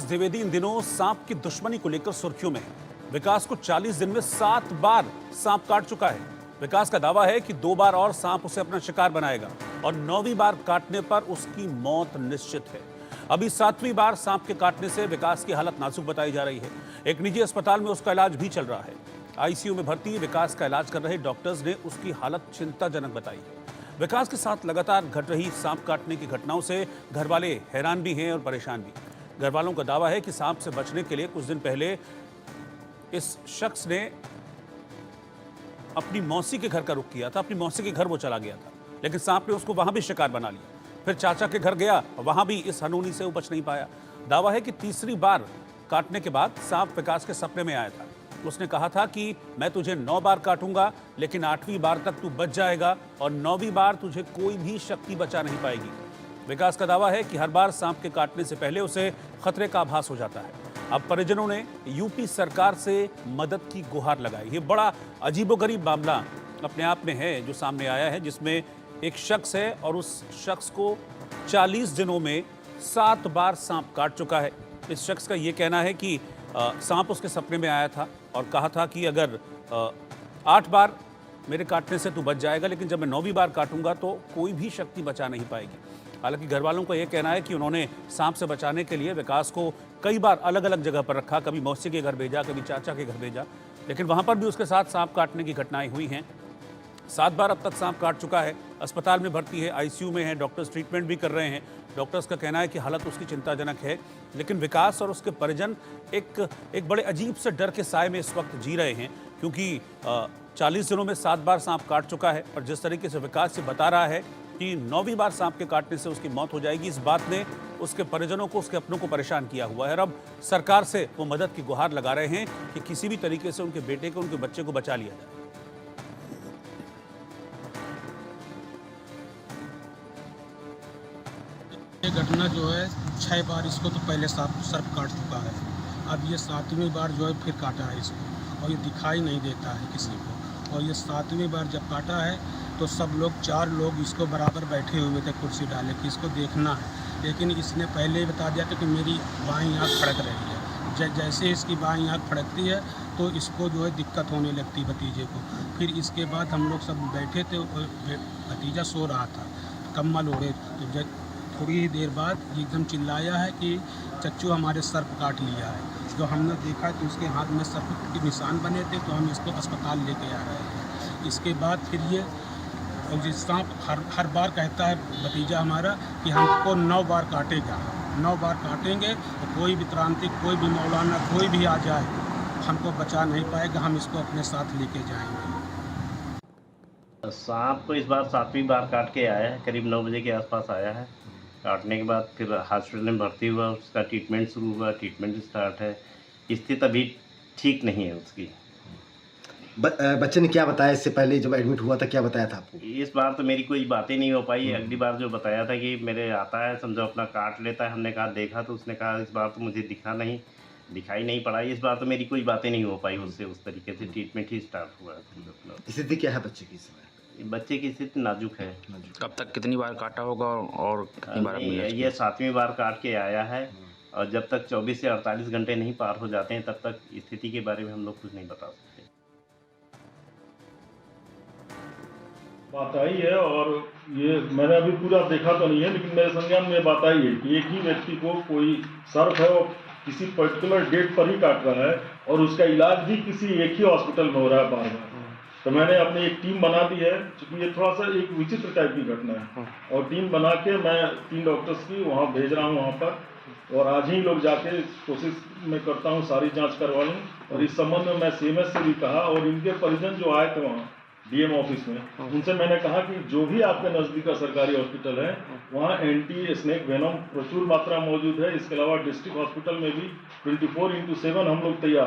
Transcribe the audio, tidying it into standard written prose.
द्विवेदी इन दिनों सांप की दुश्मनी को लेकर सुर्खियों में है। विकास को 40 दिन में 7 बार सांप काट चुका है। विकास का दावा है कि 2 बार और सांप उसे अपना शिकार बनाएगा और 9वीं बार काटने पर उसकी मौत निश्चित है। अभी 7वीं बार सांप के काटने से विकास की हालत नाजुक बताई जा रही है। एक निजी अस्पताल में उसका इलाज भी चल रहा है। आईसीयू में भर्ती विकास का इलाज कर रहे डॉक्टर्स ने उसकी हालत चिंताजनक बताई है। विकास के साथ लगातार घट रही सांप काटने की घटनाओं से घर वाले हैरान भी हैं और परेशान भी। घर वालों का दावा है कि सांप से बचने के लिए कुछ दिन पहले इस शख्स ने अपनी मौसी के घर का रुख किया था। अपनी मौसी के घर वो चला गया था, लेकिन सांप ने उसको वहां भी शिकार बना लिया। फिर चाचा के घर गया, वहां भी इस हनूनी से बच नहीं पाया। दावा है कि तीसरी बार काटने के बाद सांप विकास के सपने में आया था। उसने कहा था कि मैं तुझे 9 बार काटूंगा, लेकिन 8वीं बार तक तू बच जाएगा और 9वीं बार तुझे कोई भी शक्ति बचा नहीं पाएगी। विकास का दावा है कि हर बार सांप के काटने से पहले उसे खतरे का आभास हो जाता है। अब परिजनों ने यूपी सरकार से मदद की गुहार लगाई। ये बड़ा अजीबोगरीब मामला अपने आप में है जो सामने आया है, जिसमें एक शख्स है और उस शख्स को 40 दिनों में 7 बार सांप काट चुका है। इस शख्स का ये कहना है कि सांप उसके सपने में आया था और कहा था कि अगर 8 बार मेरे काटने से तू बच जाएगा, लेकिन जब मैं 9वीं बार काटूंगा तो कोई भी शक्ति बचा नहीं पाएगी। हालांकि घर वालों का यह कहना है कि उन्होंने सांप से बचाने के लिए विकास को कई बार अलग अलग जगह पर रखा। कभी मौसी के घर भेजा, कभी चाचा के घर भेजा, लेकिन वहां पर भी उसके साथ सांप काटने की घटनाएं हुई हैं। 7 बार अब तक सांप काट चुका है। अस्पताल में भर्ती है, आईसीयू में है, डॉक्टर्स ट्रीटमेंट भी कर रहे हैं। डॉक्टर्स का कहना है कि हालत उसकी चिंताजनक है, लेकिन विकास और उसके परिजन एक बड़े अजीब से डर के साए में इस वक्त जी रहे हैं, क्योंकि 40 दिनों में 7 बार सांप काट चुका है और जिस तरीके से विकास से बता रहा है कि 9वीं बार सांप के काटने से उसकी मौत हो जाएगी, इस बात ने उसके परिजनों को, उसके अपनों को परेशान किया हुआ है। और अब सरकार से वो मदद की गुहार लगा रहे हैं कि किसी भी तरीके से उनके बेटे को, उनके बच्चे को बचा लिया जाए। ये घटना जो है 6 बार इसको तो पहले सर्प काट चुका है। अब ये 7वीं बार जो है फिर काटा है इसको, और ये दिखाई नहीं देता है किसी को। और ये 7वीं बार जब काटा है तो सब लोग 4 लोग इसको बराबर बैठे हुए थे कुर्सी डाले कि इसको देखना है, लेकिन इसने पहले ही बता दिया था कि मेरी बाईं आँख फड़क रही है। जैसे इसकी बाईं आँख फड़कती है तो इसको जो है दिक्कत होने लगती भतीजे को। फिर इसके बाद हम लोग सब बैठे थे, भतीजा सो रहा था कम्बल ओढ़े, तो थोड़ी ही देर बाद एकदम चिल्लाया है कि चच्चू हमारे सर्प काट लिया है। जो हमने देखा कि उसके हाथ में सर्प के निशान बने थे, तो हम इसको अस्पताल लेके आ रहे हैं। इसके बाद फिर ये सांप हर बार कहता है भतीजा हमारा कि हमको 9 बार काटेगा, 9 बार काटेंगे तो कोई भी त्रांतिक, कोई भी मौलाना, कोई भी आ जाए हमको बचा नहीं पाएगा, हम इसको अपने साथ लेके जाएंगे। सांप को इस बार 7वीं बार काट के आया है, करीब 9 बजे के आसपास आया है। काटने के बाद फिर हॉस्पिटल में भर्ती हुआ, उसका ट्रीटमेंट शुरू हुआ, ट्रीटमेंट स्टार्ट है। स्थिति अभी ठीक नहीं है उसकी। बच्चे ने क्या बताया इससे पहले जब एडमिट हुआ था, क्या बताया था आपको? इस बार तो मेरी कोई बातें नहीं हो पाई। अगली बार जो बताया था कि मेरे आता है, समझो अपना काट लेता है, हमने कहा देखा, तो उसने कहा इस बार तो मुझे दिखाई नहीं पड़ा। इस बार तो मेरी कोई बातें नहीं हो पाई उससे। उस तरीके से ट्रीटमेंट ही स्टार्ट हुआ। स्थिति क्या है बच्चे की समय? बच्चे की स्थिति नाजुक है। कब तक कितनी बार काटा होगा और कितनी बार? ये 7वीं बार काट के आया है, और जब तक 24 से 48 घंटे नहीं पार हो जाते हैं तब तक स्थिति के बारे में हम लोग कुछ नहीं बता सकते। बात आई है, और ये मैंने अभी पूरा देखा तो नहीं है, लेकिन मेरे संज्ञान में बात आई है कि एक ही व्यक्ति को कोई सर्प है और किसी पर्टिकुलर डेट पर ही काट रहा है, और उसका इलाज भी किसी एक ही हॉस्पिटल में हो रहा है बार बार। तो मैंने अपनी एक टीम बना दी है, क्योंकि ये थोड़ा सा एक विचित्र टाइप की घटना है, और टीम बना के मैं 3 डॉक्टर्स की वहाँ भेज रहा हूँ वहाँ पर, और आज ही लोग जाके कोशिश में करता हूँ सारी जांच करवा लूँ। और इस संबंध में मैं सीएमएस से भी कहा, और इनके परिजन जो आए थे वहाँ डीएम ऑफिस में, उनसे मैंने कहा कि जो भी आपके नज़दीक का सरकारी हॉस्पिटल है वहाँ एंटी स्नेक वेनम प्रचुर मात्रा मौजूद है। इसके अलावा डिस्ट्रिक्ट हॉस्पिटल में भी 24/7 हम लोग तैयार